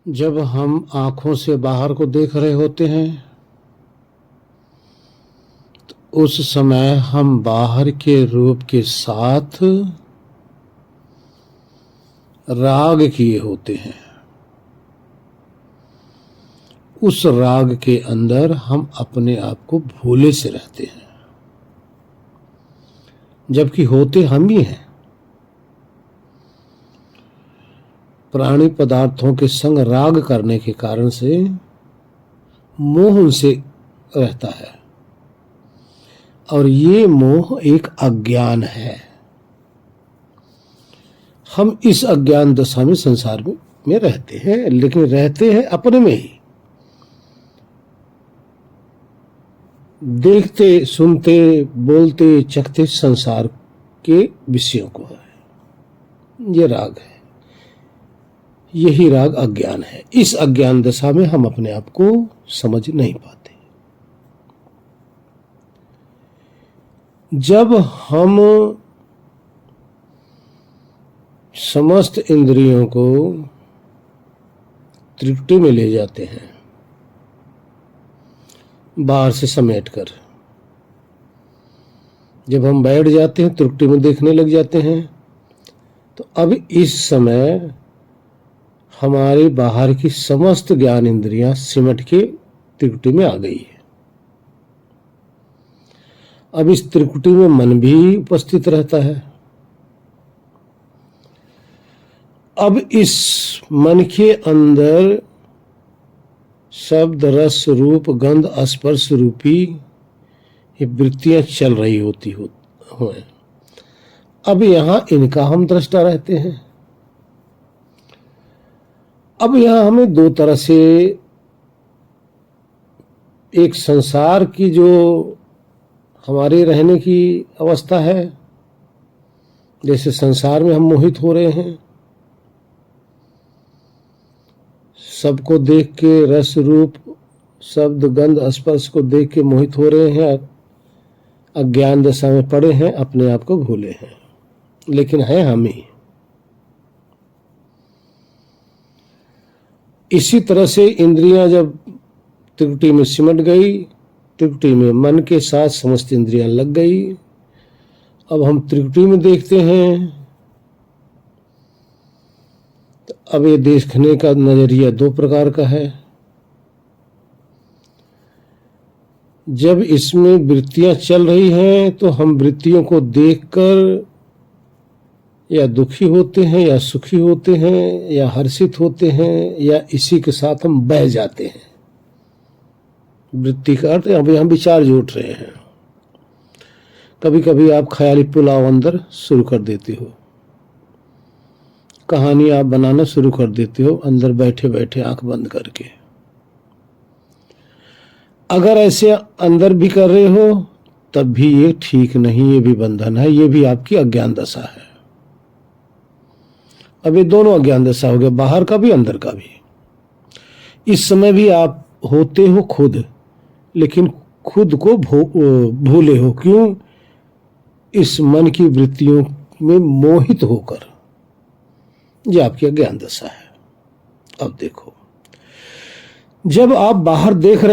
जब हम आंखों से बाहर को देख रहे होते हैं तो उस समय हम बाहर के रूप के साथ राग किए होते हैं। उस राग के अंदर हम अपने आप को भूले से रहते हैं, जबकि होते हम ही हैं। प्राणी पदार्थों के संग राग करने के कारण से मोह उनसे रहता है, और ये मोह एक अज्ञान है। हम इस अज्ञान दशा में संसार में रहते हैं, लेकिन रहते हैं अपने में ही। देखते, सुनते, बोलते, चखते संसार के विषयों को है। ये राग है, यही राग अज्ञान है। इस अज्ञान दशा में हम अपने आप को समझ नहीं पाते। जब हम समस्त इंद्रियों को त्रिकुटी में ले जाते हैं, बाहर से समेटकर, जब हम बैठ जाते हैं त्रिकुटी में देखने लग जाते हैं, तो अब इस समय हमारे बाहर की समस्त ज्ञान इंद्रियां सिमट के त्रिकुटी में आ गई है। अब इस त्रिकुटी में मन भी उपस्थित रहता है। अब इस मन के अंदर शब्द, रस, रूप, गंध, स्पर्श रूपी ये वृत्तियां चल रही होती हो। अब यहां इनका हम दृष्टा रहते हैं। अब यहां हमें दो तरह से, एक संसार की जो हमारे रहने की अवस्था है, जैसे संसार में हम मोहित हो रहे हैं, सबको देख के, रस, रूप, शब्द, गंध, स्पर्श को देख के मोहित हो रहे हैं, अज्ञान दशा में पड़े हैं, अपने आप को भूले हैं, लेकिन है हम ही। इसी तरह से इंद्रियां जब त्रिकुटी में सिमट गई, त्रिकुटी में मन के साथ समस्त इंद्रियां लग गई। अब हम त्रिकुटी में देखते हैं, तो अब ये देखने का नजरिया दो प्रकार का है। जब इसमें वृत्तियां चल रही हैं तो हम वृत्तियों को देखकर या दुखी होते हैं, या सुखी होते हैं, या हर्षित होते हैं, या इसी के साथ हम बह जाते हैं। वृत्ति का अर्थ अभी हम विचार जोड़ रहे हैं। कभी कभी आप ख्याली पुलाव अंदर शुरू कर देते हो, कहानी आप बनाना शुरू कर देते हो अंदर बैठे बैठे आंख बंद करके। अगर ऐसे अंदर भी कर रहे हो तब भी ये ठीक नहीं, ये भी बंधन है, ये भी आपकी अज्ञान दशा है। अब ये दोनों अज्ञान दशा हो गए, बाहर का भी अंदर का भी। इस समय भी आप होते हो खुद, लेकिन खुद को भूले हो। क्यों? इस मन की वृत्तियों में मोहित होकर। ये आपकी अज्ञान दशा है। अब देखो, जब आप बाहर देख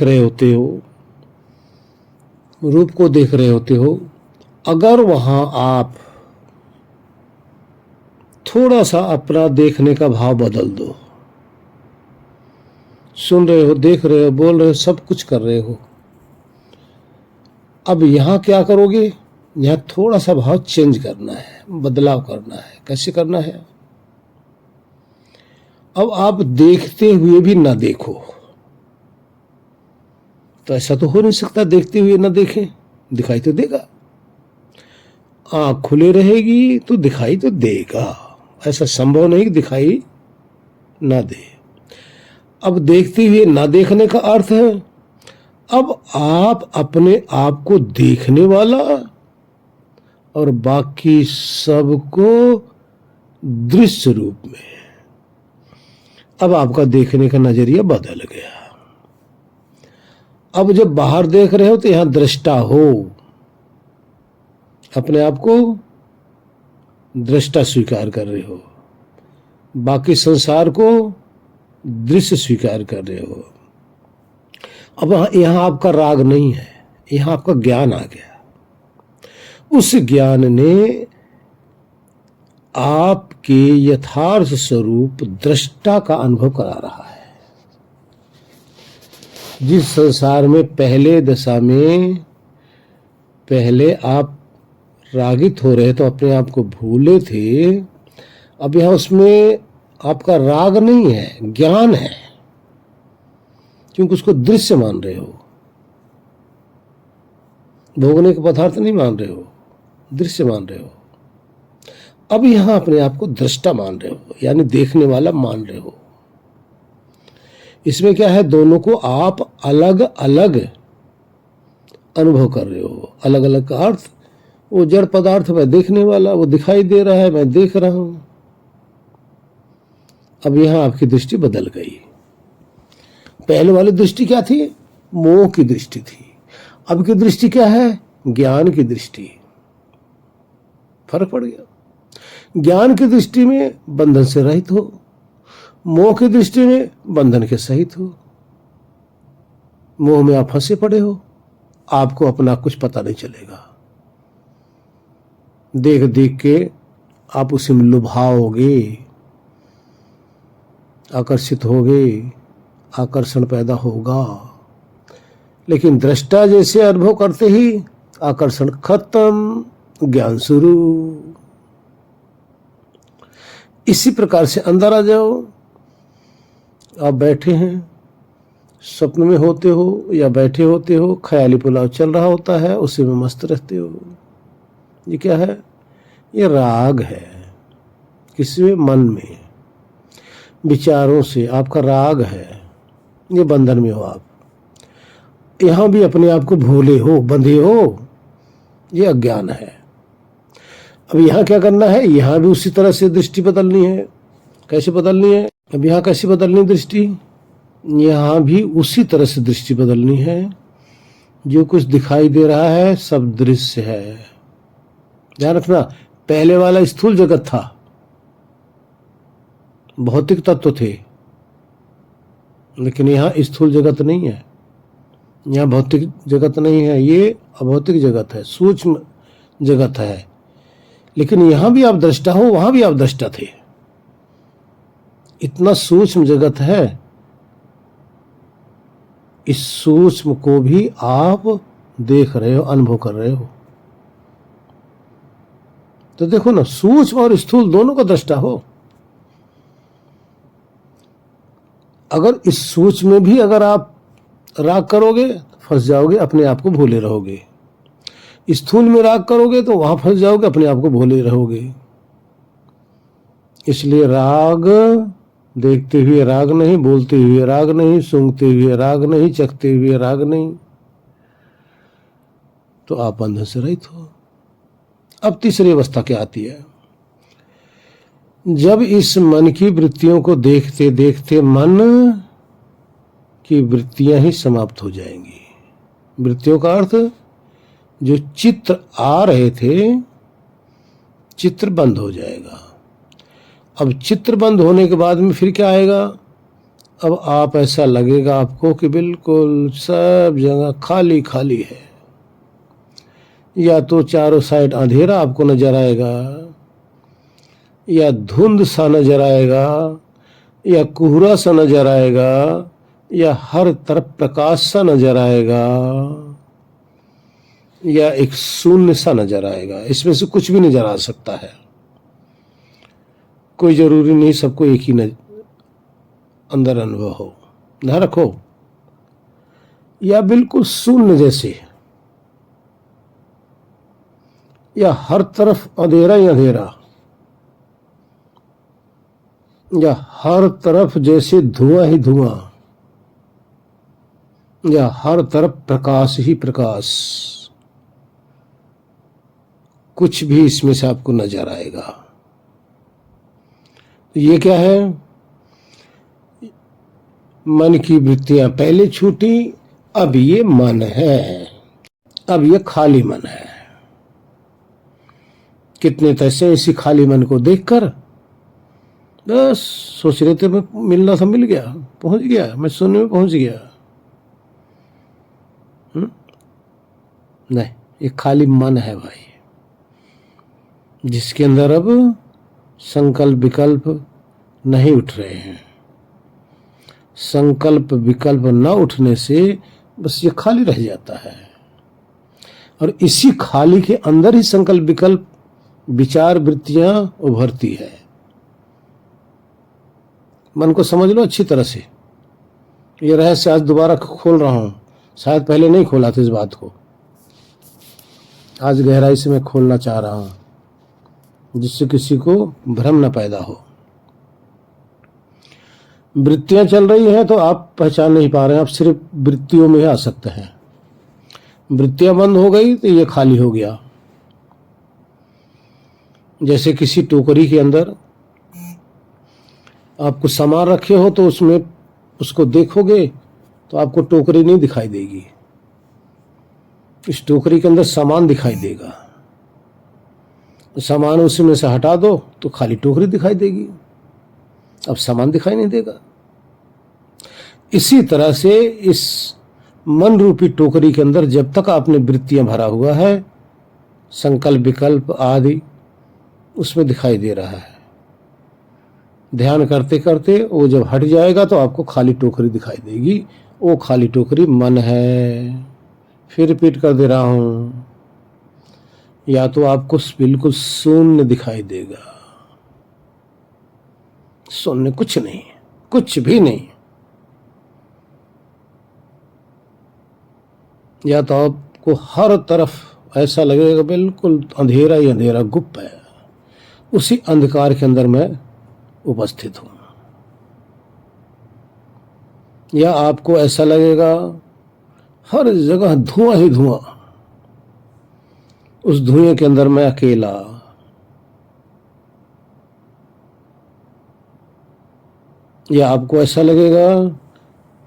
रहे होते हो, रूप को देख रहे होते हो, अगर वहां आप थोड़ा सा अपना देखने का भाव बदल दो, सुन रहे हो, देख रहे हो, बोल रहे हो, सब कुछ कर रहे हो, अब यहां क्या करोगे? यहां थोड़ा सा भाव चेंज करना है, बदलाव करना है। कैसे करना है? अब आप देखते हुए भी ना देखो, तो ऐसा तो हो नहीं सकता देखते हुए ना देखें। दिखाई तो देगा, आंख खुले रहेगी तो दिखाई तो देगा। ऐसा संभव नहीं कि दिखाई ना दे। अब देखते हुए ना देखने का अर्थ है, अब आप अपने आप को देखने वाला और बाकी सबको दृश्य रूप में, अब आपका देखने का नजरिया बदल गया। अब जब बाहर देख रहे हो तो यहां दृष्टा हो, अपने आप को दृष्टा स्वीकार कर रहे हो। बाकी संसार को दृश्य स्वीकार कर रहे हो। अब यहां आपका राग नहीं है, यहां आपका ज्ञान आ गया। उस ज्ञान ने आपके यथार्थ स्वरूप दृष्टा का अनुभव करा रहा है। जिस संसार में पहले दशा में पहले आप रागित हो रहे तो अपने आप को भूले थे, अब यहां उसमें आपका राग नहीं है, ज्ञान है, क्योंकि उसको दृश्य मान रहे हो, भोगने के पदार्थ नहीं मान रहे हो, दृश्य मान रहे हो। अब यहां अपने आप को दृष्टा मान रहे हो, यानी देखने वाला मान रहे हो। इसमें क्या है, दोनों को आप अलग अलग अनुभव कर रहे हो। अलग अलग का अर्थ, वो जड़ पदार्थ मैं देखने वाला, वो दिखाई दे रहा है, मैं देख रहा हूं। अब यहां आपकी दृष्टि बदल गई। पहले वाली दृष्टि क्या थी? मोह की दृष्टि थी। अब की दृष्टि क्या है? ज्ञान की दृष्टि। फर्क पड़ गया। ज्ञान की दृष्टि में बंधन से रहित हो, मोह की दृष्टि में बंधन के सहित हो। मोह में आप फंसे पड़े हो, आपको अपना कुछ पता नहीं चलेगा। देख देख के आप उसी में लुभाओगे, आकर्षित होगे, आकर्षण पैदा होगा। लेकिन दृष्टा जैसे अनुभव करते ही आकर्षण खत्म, ज्ञान शुरू। इसी प्रकार से अंदर आ जाओ। आप बैठे हैं, स्वप्न में होते हो या बैठे होते हो, ख्याली पुलाव चल रहा होता है, उसी में मस्त रहते हो। ये क्या है? ये राग है। किसमें? मन में, विचारों से आपका राग है। ये बंधन में हो आप। यहां भी अपने आप को भूले हो, बंधे हो, ये अज्ञान है। अब यहां क्या करना है? यहां भी उसी तरह से दृष्टि बदलनी है। कैसे बदलनी है? अब यहां कैसे बदलनी दृष्टि? यहां भी उसी तरह से दृष्टि बदलनी है। जो कुछ दिखाई दे रहा है सब दृश्य है। ध्यान रखना, पहले वाला स्थूल जगत था, भौतिक तत्व थे, लेकिन यहां स्थूल जगत नहीं है, यहां भौतिक जगत नहीं है, ये अभौतिक जगत है, सूक्ष्म जगत है। लेकिन यहां भी आप दृष्टा हो, वहां भी आप दृष्टा थे। इतना सूक्ष्म जगत है, इस सूक्ष्म को भी आप देख रहे हो, अनुभव कर रहे हो। तो देखो ना, सूक्ष्म और स्थूल दोनों का दृष्टा हो। अगर इस सूक्ष्म में भी अगर आप राग करोगे फंस जाओगे, अपने आप को भूले रहोगे। स्थूल में राग करोगे तो वहां फंस जाओगे, अपने आप को भूले रहोगे। इसलिए राग देखते हुए राग नहीं, बोलते हुए राग नहीं, सूंघते हुए राग नहीं, चखते हुए राग नहीं, तो आप बंधन से रहित हो। अब तीसरी अवस्था क्या आती है? जब इस मन की वृत्तियों को देखते देखते मन की वृत्तियां ही समाप्त हो जाएंगी। वृत्तियों का अर्थ, जो चित्र आ रहे थे, चित्र बंद हो जाएगा। अब चित्र बंद होने के बाद में फिर क्या आएगा? अब आप ऐसा लगेगा आपको कि बिल्कुल सब जगह खाली खाली है। या तो चारों साइड अंधेरा आपको नजर आएगा, या धुंध सा नजर आएगा, या कोहरा सा नजर आएगा, या हर तरफ प्रकाश सा नजर आएगा, या एक शून्य सा नजर आएगा। इसमें से कुछ भी नजर आ सकता है, कोई जरूरी नहीं सबको एक ही अंदर अनुभव हो। ध्यान रखो, या बिल्कुल शून्य जैसे, या हर तरफ अंधेरा ही अंधेरा, या हर तरफ जैसे धुआं ही धुआं, या हर तरफ प्रकाश ही प्रकाश। कुछ भी इसमें से आपको नजर आएगा। ये क्या है? मन की वृत्तियां पहले छूटी, अब ये मन है, अब ये खाली मन है। कितने तैसे इसी खाली मन को देखकर बस सोच रहे थे मैं मिलना था, मिल गया, पहुंच गया, मैं शून्य में पहुंच गया। नहीं, ये खाली मन है भाई, जिसके अंदर अब संकल्प विकल्प नहीं उठ रहे हैं। संकल्प विकल्प न उठने से बस ये खाली रह जाता है, और इसी खाली के अंदर ही संकल्प विकल्प विचार वृत्तियां उभरती है। मन को समझ लो अच्छी तरह से, ये रहस्य आज दोबारा खोल रहा हूं, शायद पहले नहीं खोला था इस बात को, आज गहराई से मैं खोलना चाह रहा हूं, जिससे किसी को भ्रम न पैदा हो। वृत्तियां चल रही हैं तो आप पहचान नहीं पा रहे हैं, आप सिर्फ वृत्तियों में ही आ सकते हैं। वृत्तियां बंद हो गई तो ये खाली हो गया। जैसे किसी टोकरी के अंदर आप कुछ सामान रखे हो तो उसमें उसको देखोगे तो आपको टोकरी नहीं दिखाई देगी, इस टोकरी के अंदर सामान दिखाई देगा। सामान उसमें से हटा दो तो खाली टोकरी दिखाई देगी, अब सामान दिखाई नहीं देगा। इसी तरह से इस मन रूपी टोकरी के अंदर जब तक आपने वृत्तियां भरा हुआ है, संकल्प विकल्प आदि उसमें दिखाई दे रहा है। ध्यान करते करते वो जब हट जाएगा तो आपको खाली टोकरी दिखाई देगी, वो खाली टोकरी मन है। फिर रिपीट कर दे रहा हूं, या तो आपको बिल्कुल शून्य दिखाई देगा, शून्य, कुछ नहीं, कुछ भी नहीं, या तो आपको हर तरफ ऐसा लगेगा बिल्कुल अंधेरा ही अंधेरा गुप्त है, उसी अंधकार के अंदर मैं उपस्थित हूं, या आपको ऐसा लगेगा हर जगह धुआं ही धुआं, उस धुएं के अंदर मैं अकेला, या आपको ऐसा लगेगा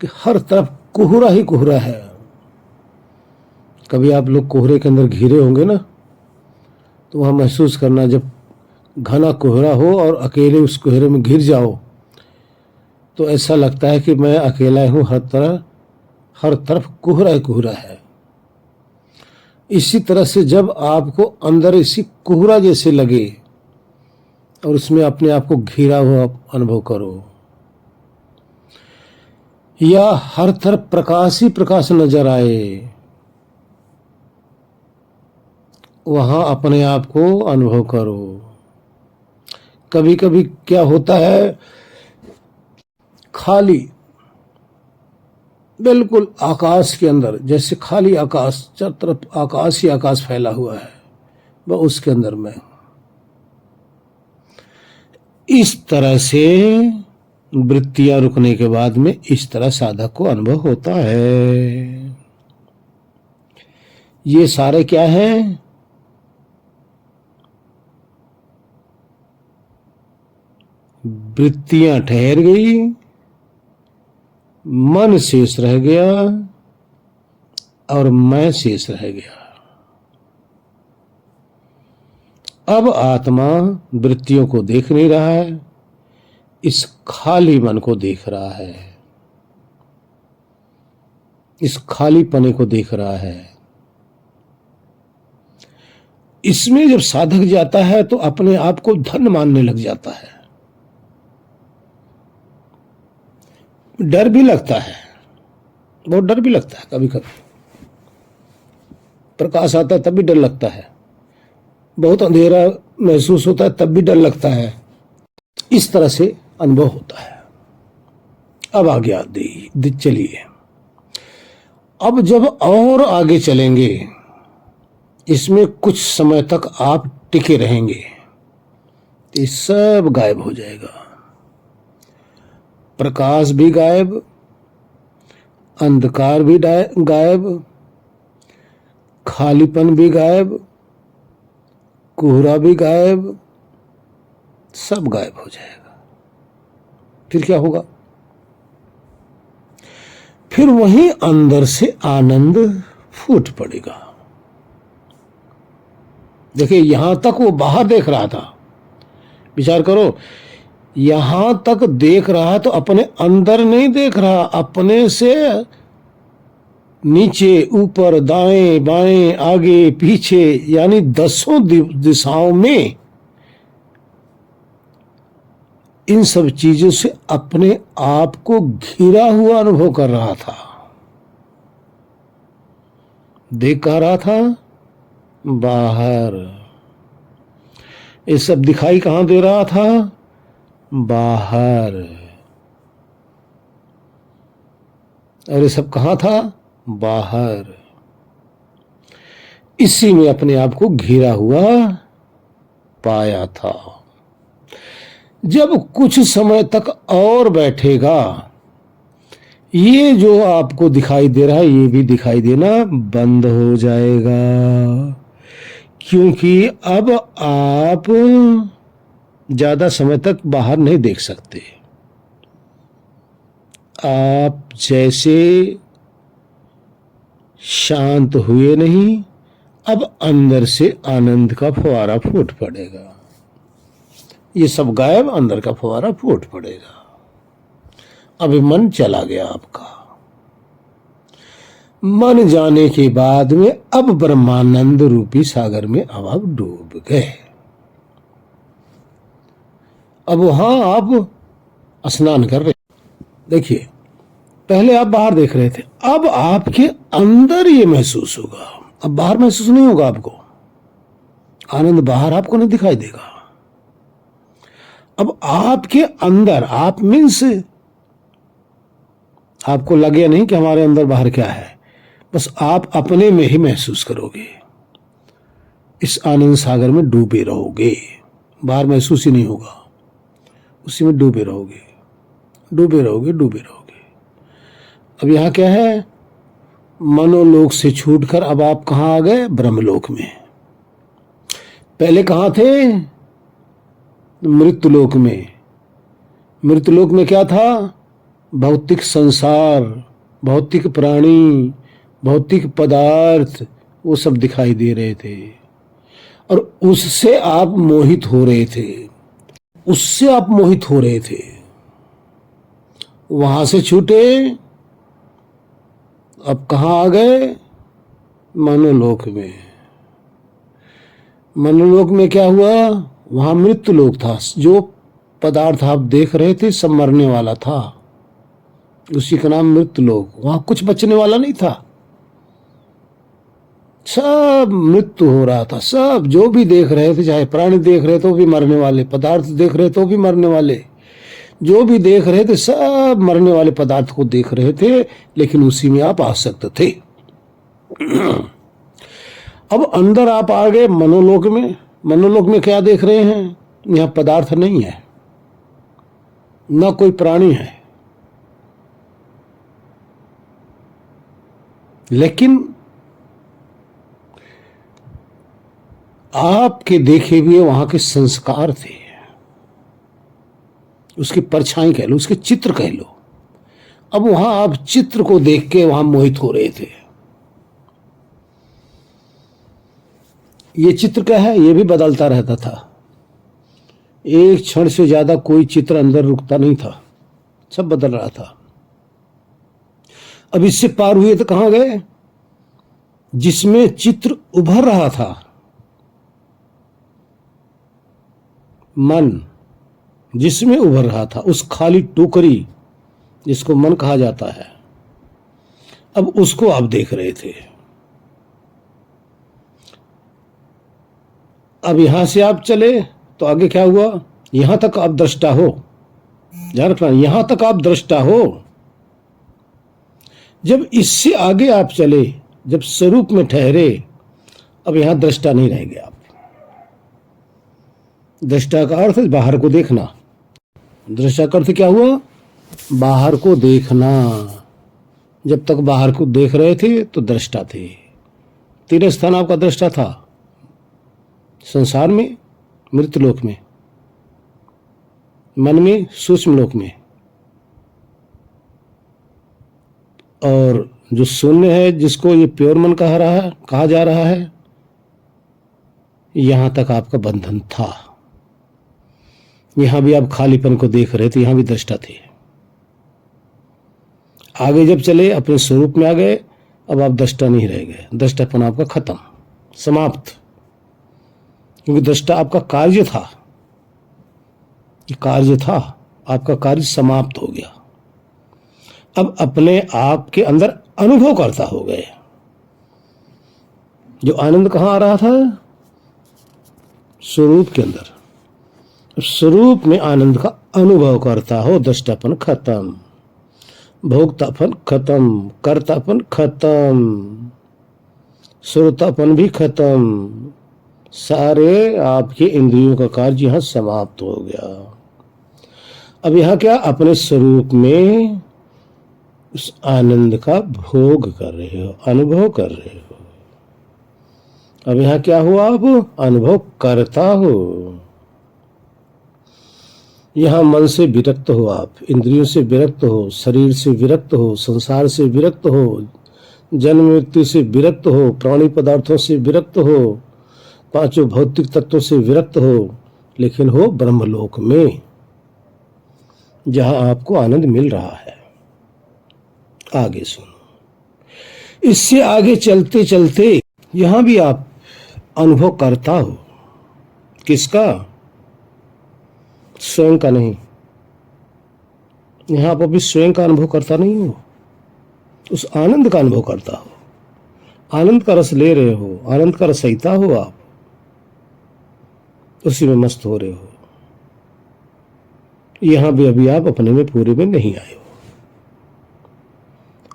कि हर तरफ कोहरा ही कोहरा है। कभी आप लोग कोहरे के अंदर घिरे होंगे ना, तो वहां महसूस करना, जब घना कोहरा हो और अकेले उस कोहरे में घिर जाओ तो ऐसा लगता है कि मैं अकेला हूं, हर तरफ कोहरा ही कोहरा है। इसी तरह से जब आपको अंदर इसी कोहरा जैसे लगे और उसमें अपने आप को घिरा हुआ अनुभव करो, या हर तरफ प्रकाश ही प्रकाश नजर आए, वहां अपने आप को अनुभव करो। कभी कभी क्या होता है, खाली बिल्कुल आकाश के अंदर, जैसे खाली आकाश, चारों तरफ आकाश ही आकाश फैला हुआ है, वह उसके अंदर मैं। इस तरह से वृत्तियां रुकने के बाद में इस तरह साधक को अनुभव होता है। ये सारे क्या है, वृत्तियां ठहर गई, मन शेष रह गया और मैं शेष रह गया। अब आत्मा वृत्तियों को देख नहीं रहा है, इस खाली मन को देख रहा है, इस खाली पने को देख रहा है। इसमें जब साधक जाता है तो अपने आप को धन मानने लग जाता है। डर भी लगता है, बहुत डर भी लगता है, कभी कभी प्रकाश आता है तब भी डर लगता है, बहुत अंधेरा महसूस होता है तब भी डर लगता है। इस तरह से अनुभव होता है। अब आगे आगे चलिए, अब जब और आगे चलेंगे, इसमें कुछ समय तक आप टिके रहेंगे, ये सब गायब हो जाएगा। प्रकाश भी गायब, अंधकार भी गायब, खालीपन भी गायब, कोहरा भी गायब, सब गायब हो जाएगा। फिर क्या होगा? फिर वहीं अंदर से आनंद फूट पड़ेगा। देखिए, यहां तक वो बाहर देख रहा था, विचार करो, यहां तक देख रहा है तो अपने अंदर नहीं देख रहा, अपने से नीचे ऊपर दाएं बाएं आगे पीछे यानी 10 दिशाओं में इन सब चीजों से अपने आप को घिरा हुआ अनुभव कर रहा था। देख कह रहा था बाहर, ये सब दिखाई कहां दे रहा था? बाहर। और ये सब कहां था? बाहर। इसी में अपने आप को घिरा हुआ पाया था। जब कुछ समय तक और बैठेगा, ये जो आपको दिखाई दे रहा है ये भी दिखाई देना बंद हो जाएगा, क्योंकि अब आप ज्यादा समय तक बाहर नहीं देख सकते। आप जैसे शांत हुए नहीं, अब अंदर से आनंद का फुवारा फूट पड़ेगा। ये सब गायब, अंदर का फुवारा फूट पड़ेगा। अभी मन चला गया आपका। मन जाने के बाद में अब ब्रह्मानंद रूपी सागर में अब आप डूब गए। अब वहां आप स्नान कर रहे। देखिए, पहले आप बाहर देख रहे थे, अब आपके अंदर ये महसूस होगा। अब बाहर महसूस नहीं होगा आपको, आनंद बाहर आपको नहीं दिखाई देगा। अब आपके अंदर, आप मीन्स आपको लगे नहीं कि हमारे अंदर बाहर क्या है, बस आप अपने में ही महसूस करोगे। इस आनंद सागर में डूबे रहोगे, बाहर महसूस ही नहीं होगा, उसी में डूबे रहोगे, डूबे रहोगे, डूबे रहोगे। अब यहां क्या है? मनोलोक से छूटकर अब आप कहां आ गए? ब्रह्मलोक में। पहले कहां थे? मृत्युलोक में। मृत्युलोक में क्या था? भौतिक संसार, भौतिक प्राणी, भौतिक पदार्थ, वो सब दिखाई दे रहे थे और उससे आप मोहित हो रहे थे, उससे आप मोहित हो रहे थे। वहां से छूटे, अब कहां आ गए? मनोलोक में। मनोलोक में क्या हुआ? वहां मृत्युलोक था। जो पदार्थ आप देख रहे थे सब मरने वाला था, उसी का नाम मृत्युलोक। वहां कुछ बचने वाला नहीं था, सब मृत्यु हो रहा था। सब जो भी देख रहे थे, चाहे प्राणी देख रहे थे वो भी मरने वाले, पदार्थ देख रहे थे वो भी मरने वाले, जो भी देख रहे थे सब मरने वाले पदार्थ को देख रहे थे, लेकिन उसी में आप आसक्त थे। अब अंदर आप आ गए मनोलोक में। मनोलोक में क्या देख रहे हैं? यहां पदार्थ नहीं है, न कोई प्राणी है, लेकिन आपके देखे हुए वहां के संस्कार थे, उसकी परछाई कह लो, उसके चित्र कह लो। अब वहां आप चित्र को देख के वहां मोहित हो रहे थे। ये चित्र क्या है? ये भी बदलता रहता था, एक क्षण से ज्यादा कोई चित्र अंदर रुकता नहीं था, सब बदल रहा था। अब इससे पार हुए तो कहां गए? जिसमें चित्र उभर रहा था, मन जिसमें उभर रहा था, उस खाली टोकरी जिसको मन कहा जाता है, अब उसको आप देख रहे थे। अब यहां से आप चले तो आगे क्या हुआ? यहां तक आप दृष्टा हो, ध्यान रखना, यहां तक आप दृष्टा हो। जब इससे आगे आप चले, जब स्वरूप में ठहरे, अब यहां दृष्टा नहीं रहेंगे आप। दृष्टा का अर्थ बाहर को देखना। दृष्टा का अर्थ क्या हुआ? बाहर को देखना। जब तक बाहर को देख रहे थे तो दृष्टा थे। तीन स्थान आपका दृष्टा था, संसार में, मृत्युलोक में, मन में, सूक्ष्म लोक में, और जो शून्य है जिसको ये प्योर मन कहा जा रहा है, यहां तक आपका बंधन था। यहां भी आप खालीपन को देख रहे थे, यहां भी दृष्टा थे। आगे जब चले अपने स्वरूप में आ गए, अब आप दृष्टा नहीं रह गए, दृष्टापन आपका खत्म, समाप्त। क्योंकि दृष्टा आपका कार्य था, ये कार्य था, आपका कार्य समाप्त हो गया। अब अपने आप के अंदर अनुभव करता हो गए। जो आनंद कहां आ रहा था? स्वरूप के अंदर। स्वरूप में आनंद का अनुभव करता हो, दृष्टापन खत्म, भोक्तापन खत्म, कर्तापन खत्म, श्रोतापन भी खत्म, सारे आपके इंद्रियों का कार्य यहां समाप्त हो गया। अब यहां क्या? अपने स्वरूप में उस आनंद का भोग कर रहे हो, अनुभव कर रहे हो। अब यहां क्या हुआ? अब अनुभव करता हो। यहां मन से विरक्त हो, आप इंद्रियों से विरक्त हो, शरीर से विरक्त हो, संसार से विरक्त हो, जन्म मृत्यु से विरक्त हो, प्राणी पदार्थों से विरक्त हो, पांचों भौतिक तत्वों से विरक्त हो, लेकिन हो ब्रह्मलोक में, जहां आपको आनंद मिल रहा है। आगे सुनो, इससे आगे चलते चलते यहां भी आप अनुभव करता हो। किसका? स्वयं का नहीं। यहां आप अभी स्वयं का अनुभव करता नहीं हो, उस आनंद का अनुभव करता हो। आनंद का रस ले रहे हो, आनंद का रसयिता हो आप, उसी में मस्त हो रहे हो। यहां भी अभी आप अपने में पूरे में नहीं आए हो।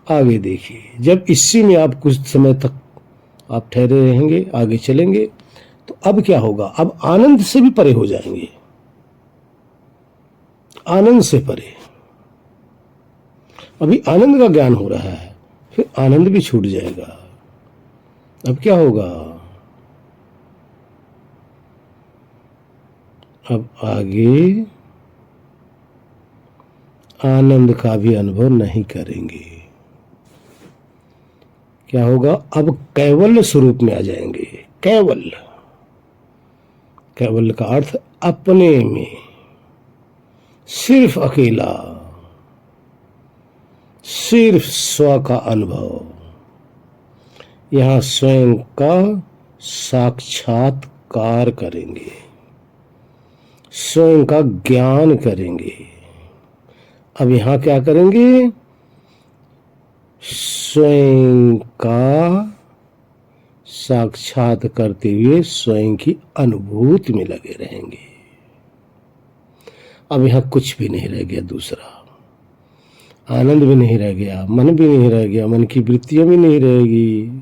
आगे देखिए, जब इसी में आप कुछ समय तक आप ठहरे रहेंगे, आगे चलेंगे, तो अब क्या होगा? अब आनंद से भी परे हो जाएंगे, आनंद से परे। अभी आनंद का ज्ञान हो रहा है, फिर आनंद भी छूट जाएगा। अब क्या होगा? अब आगे आनंद का भी अनुभव नहीं करेंगे। क्या होगा? अब कैवल्य स्वरूप में आ जाएंगे। कैवल्य, कैवल्य का अर्थ अपने में, सिर्फ अकेला, सिर्फ स्व का अनुभव। यहां स्वयं का साक्षात्कार करेंगे, स्वयं का ज्ञान करेंगे। अब यहां क्या करेंगे? स्वयं का साक्षात करते हुए स्वयं की अनुभूति में लगे रहेंगे। अब यहां कुछ भी नहीं रह गया दूसरा, आनंद भी नहीं रह गया, मन भी नहीं रह गया, मन की वृत्तियां भी नहीं रहेगी,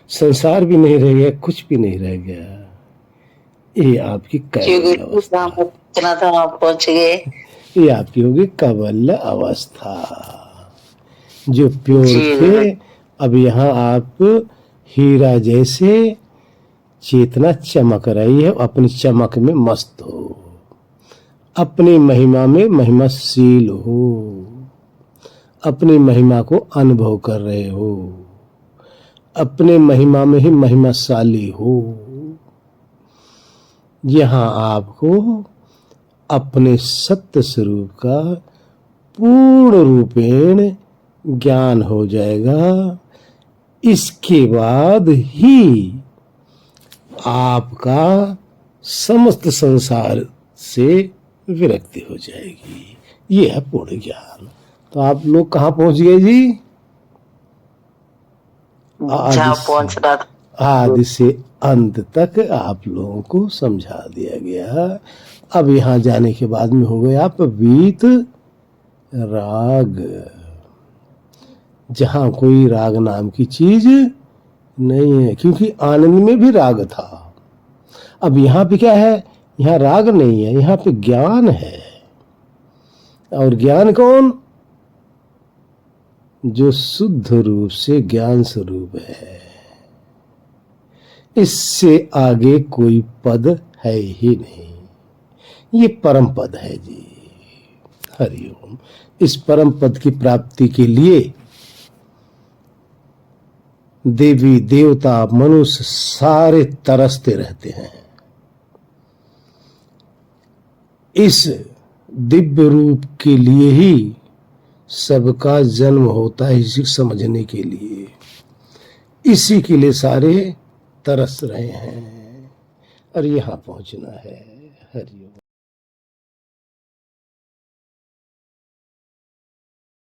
संसार भी नहीं रह गया, कुछ भी नहीं रह गया। ये आपकी कैवल्य अवस्था, पहुंच गए। ये आपकी होगी कैवल्य अवस्था। जो प्योर थे, अब यहाँ आप हीरा जैसे चेतना चमक रही है, अपनी चमक में मस्त हो, अपनी महिमा में महिमाशील हो, अपनी महिमा को अनुभव कर रहे हो, अपने महिमा में ही महिमाशाली हो। यहां आपको अपने सत्य स्वरूप का पूर्ण रूपेण ज्ञान हो जाएगा। इसके बाद ही आपका समस्त संसार से विरक्ति हो जाएगी। ये है पूर्ण ज्ञान। तो आप लोग कहाँ पहुंच गए जी? आदि से अंत तक आप लोगों को समझा दिया गया। अब यहां जाने के बाद में हो गए आप वीत राग, जहां कोई राग नाम की चीज नहीं है, क्योंकि आनंद में भी राग था। अब यहां पे क्या है? यहां राग नहीं है, यहां पे ज्ञान है। और ज्ञान कौन? जो शुद्ध रूप से ज्ञान स्वरूप है। इससे आगे कोई पद है ही नहीं, ये परम पद है जी। हरिओम। इस परम पद की प्राप्ति के लिए देवी देवता मनुष्य सारे तरसते रहते हैं। इस दिव्य रूप के लिए ही सबका जन्म होता है, इसी समझने के लिए, इसी के लिए सारे तरस रहे हैं और यहां पहुंचना है। हरिओम।